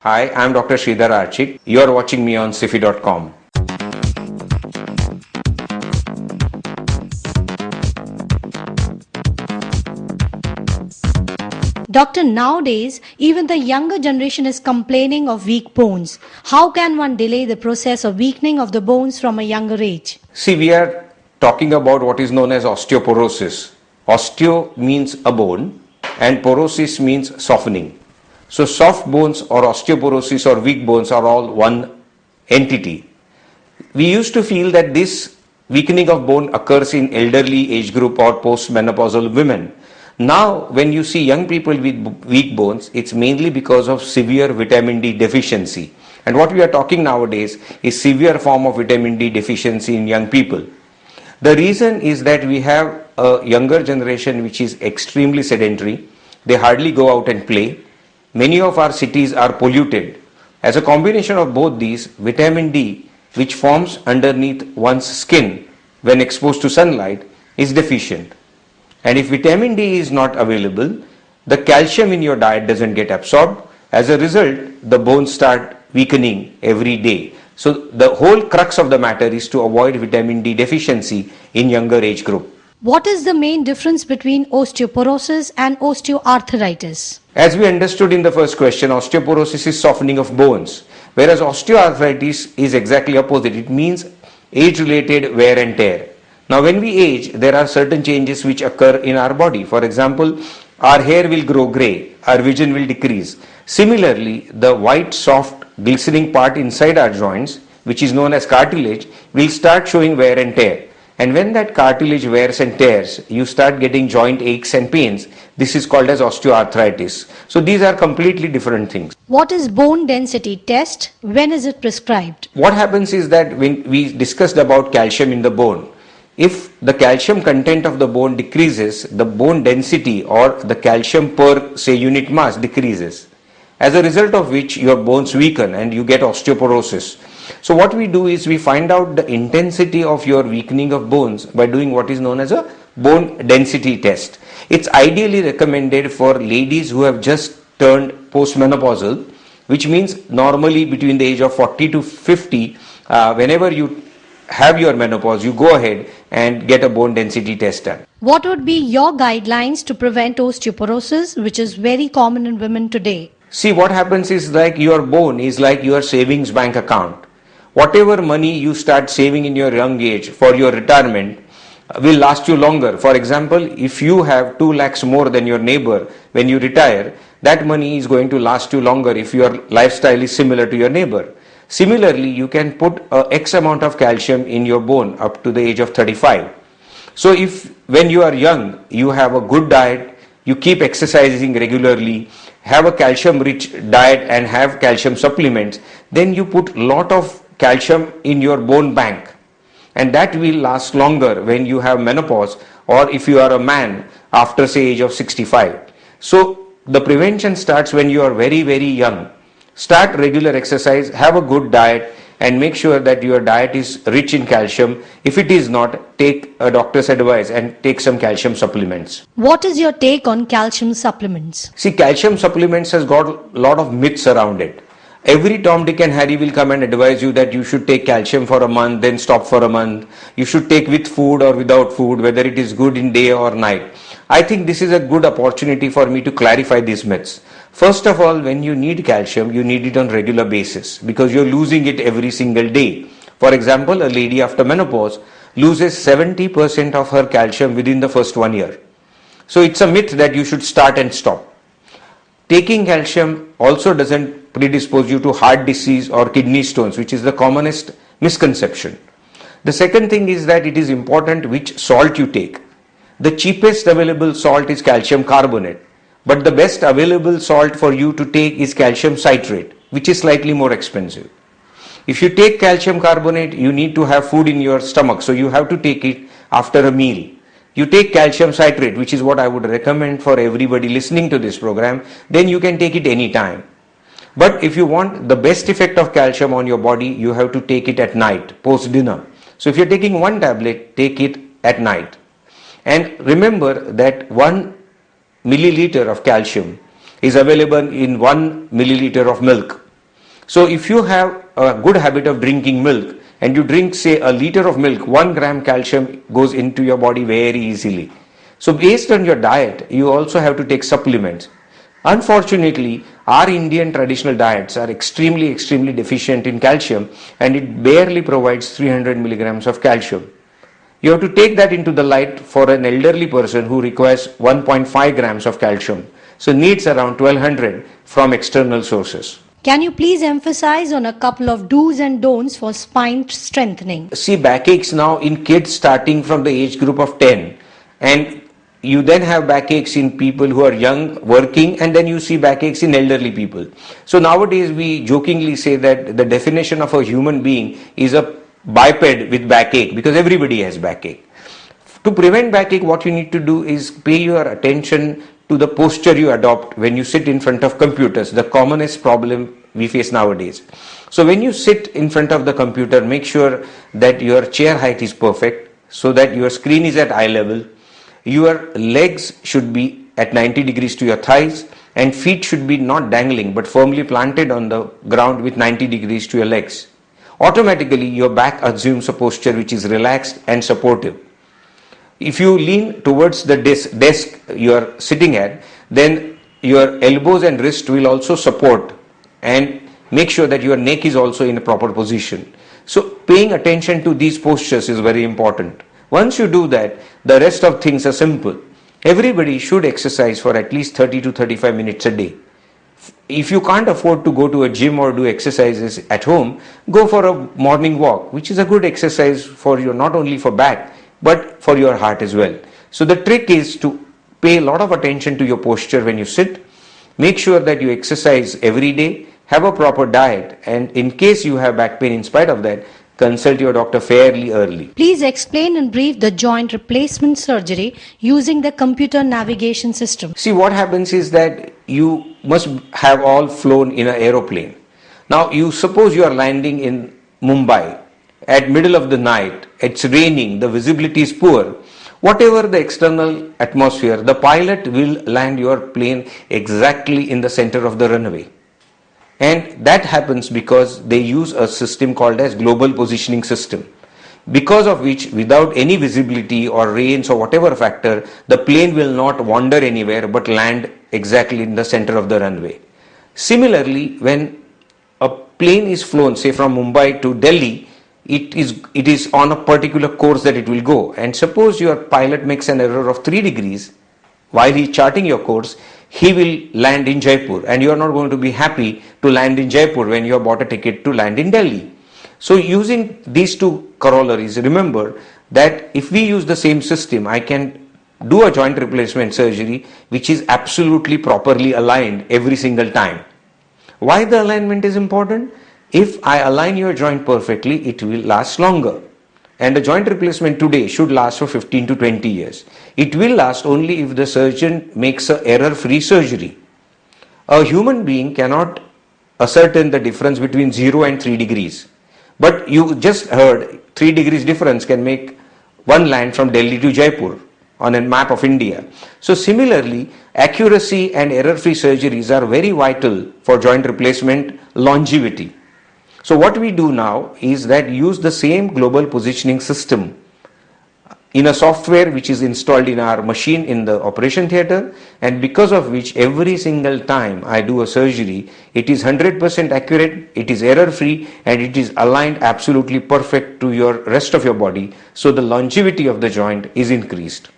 Hi, I'm Dr. Sridhar Archik. You're watching me on Sifi.com. Doctor, nowadays, even the younger generation is complaining of weak bones. How can one delay the process of weakening of the bones from a younger age? See, we are talking about what is known as osteoporosis. Osteo means a bone and porosis means softening. So soft bones or osteoporosis or weak bones are all one entity. We used to feel that this weakening of bone occurs in elderly age group or postmenopausal women. Now, when you see young people with weak bones, it's mainly because of severe vitamin D deficiency. And what we are talking nowadays is severe form of vitamin D deficiency in young people. The reason is that we have a younger generation which is extremely sedentary. They hardly go out and play. Many of our cities are polluted. As a combination of both these, vitamin D, which forms underneath one's skin when exposed to sunlight, is deficient. And if vitamin D is not available, the calcium in your diet doesn't get absorbed. As a result, the bones start weakening every day. So the whole crux of the matter is to avoid vitamin D deficiency in younger age group. What is the main difference between osteoporosis and osteoarthritis? As we understood in the first question, osteoporosis is softening of bones, whereas osteoarthritis is exactly opposite. It means age-related wear and tear. Now when we age, there are certain changes which occur in our body. For example, our hair will grow grey, our vision will decrease. Similarly, the white, soft, glistening part inside our joints, which is known as cartilage, will start showing wear and tear. And when that cartilage wears and tears, you start getting joint aches and pains. This is called as osteoarthritis. So these are completely different things. What is bone density test? When is it prescribed? What happens is that when we discussed about calcium in the bone, if the calcium content of the bone decreases, the bone density or the calcium per say unit mass decreases. As a result of which your bones weaken and you get osteoporosis. So what we do is we find out the intensity of your weakening of bones by doing what is known as a bone density test. It's ideally recommended for ladies who have just turned postmenopausal, which means normally between the age of 40 to 50, whenever you have your menopause, you go ahead and get a bone density test done. What would be your guidelines to prevent osteoporosis, which is very common in women today? See, what happens is like your bone is like your savings bank account. Whatever money you start saving in your young age for your retirement will last you longer. For example, if you have 2 lakhs more than your neighbor when you retire, that money is going to last you longer if your lifestyle is similar to your neighbor. Similarly, you can put X amount of calcium in your bone up to the age of 35. So if when you are young, you have a good diet, you keep exercising regularly, have a calcium rich diet and have calcium supplements, then you put lot of calcium in your bone bank. And that will last longer when you have menopause or if you are a man after say age of 65. So the prevention starts when you are very, very young. Start regular exercise, have a good diet and make sure that your diet is rich in calcium. If it is not, take a doctor's advice and take some calcium supplements. What is your take on calcium supplements? See, calcium supplements has got a lot of myths around it. Every Tom, Dick and Harry will come and advise you that you should take calcium for a month, then stop for a month. You should take with food or without food, whether it is good in day or night. I think this is a good opportunity for me to clarify these myths. First of all, when you need calcium, you need it on regular basis because you're losing it every single day. For example, a lady after menopause loses 70% of her calcium within the first 1 year. So it's a myth that you should start and stop. Taking calcium also doesn't predispose you to heart disease or kidney stones, which is the commonest misconception. The second thing is that it is important which salt you take. The cheapest available salt is calcium carbonate, but the best available salt for you to take is calcium citrate, which is slightly more expensive. If you take calcium carbonate, you need to have food in your stomach, so you have to take it after a meal. You take calcium citrate, which is what I would recommend for everybody listening to this program, then you can take it anytime. But if you want the best effect of calcium on your body, you have to take it at night, post dinner. So if you're taking one tablet, take it at night. And remember that 1 milliliter of calcium is available in 1 milliliter of milk. So if you have a good habit of drinking milk and you drink say a liter of milk, 1 gram calcium goes into your body very easily. So based on your diet, you also have to take supplements. Unfortunately, our Indian traditional diets are extremely deficient in calcium, and it barely provides 300 milligrams of calcium. You have to take that into the light for an elderly person who requires 1.5 grams of calcium. So needs around 1200 from external sources. Can you please emphasize on a couple of do's and don'ts for spine strengthening? See backaches now in kids starting from the age group of 10, and you then have backaches in people who are young working, and then you see backaches in elderly people. So nowadays we jokingly say that the definition of a human being is a biped with backache, because everybody has backache. To prevent backache, what you need to do is pay your attention to the posture you adopt when you sit in front of computers, the commonest problem we face nowadays. So when you sit in front of the computer, make sure that your chair height is perfect so that your screen is at eye level. Your legs should be at 90 degrees to your thighs, and feet should be not dangling but firmly planted on the ground with 90 degrees to your legs. Automatically your back assumes a posture which is relaxed and supportive. If you lean towards the desk you are sitting at, then your elbows and wrist will also support, and make sure that your neck is also in a proper position. So paying attention to these postures is very important. Once you do that, the rest of things are simple. Everybody should exercise for at least 30 to 35 minutes a day. If you can't afford to go to a gym or do exercises at home, go for a morning walk, which is a good exercise for your, not only for back, but for your heart as well. So the trick is to pay a lot of attention to your posture when you sit. Make sure that you exercise every day, have a proper diet, and in case you have back pain in spite of that, consult your doctor fairly early. Please explain in brief the joint replacement surgery using the computer navigation system. See, what happens is that you must have all flown in an aeroplane. Now you suppose you are landing in Mumbai at middle of the night, it's raining, the visibility is poor. Whatever the external atmosphere, the pilot will land your plane exactly in the center of the runway. And that happens because they use a system called as global positioning system, because of which without any visibility or rains or whatever factor, the plane will not wander anywhere but land exactly in the center of the runway. Similarly, when a plane is flown say from Mumbai to Delhi, it is on a particular course that it will go, and suppose your pilot makes an error of 3 degrees while he is charting your course, he will land in Jaipur, and you are not going to be happy to land in Jaipur when you have bought a ticket to land in Delhi. So using these two corollaries, remember that if we use the same system, I can do a joint replacement surgery which is absolutely properly aligned every single time. Why the alignment is important? If I align your joint perfectly, it will last longer. And a joint replacement today should last for 15 to 20 years. It will last only if the surgeon makes an error-free surgery. A human being cannot ascertain the difference between 0 and 3 degrees. But you just heard 3 degrees difference can make one land from Delhi to Jaipur on a map of India. So similarly, accuracy and error-free surgeries are very vital for joint replacement longevity. So what we do now is that use the same global positioning system in a software which is installed in our machine in the operation theatre, and because of which every single time I do a surgery, it is 100% accurate, it is error free, and it is aligned absolutely perfect to your rest of your body, so the longevity of the joint is increased.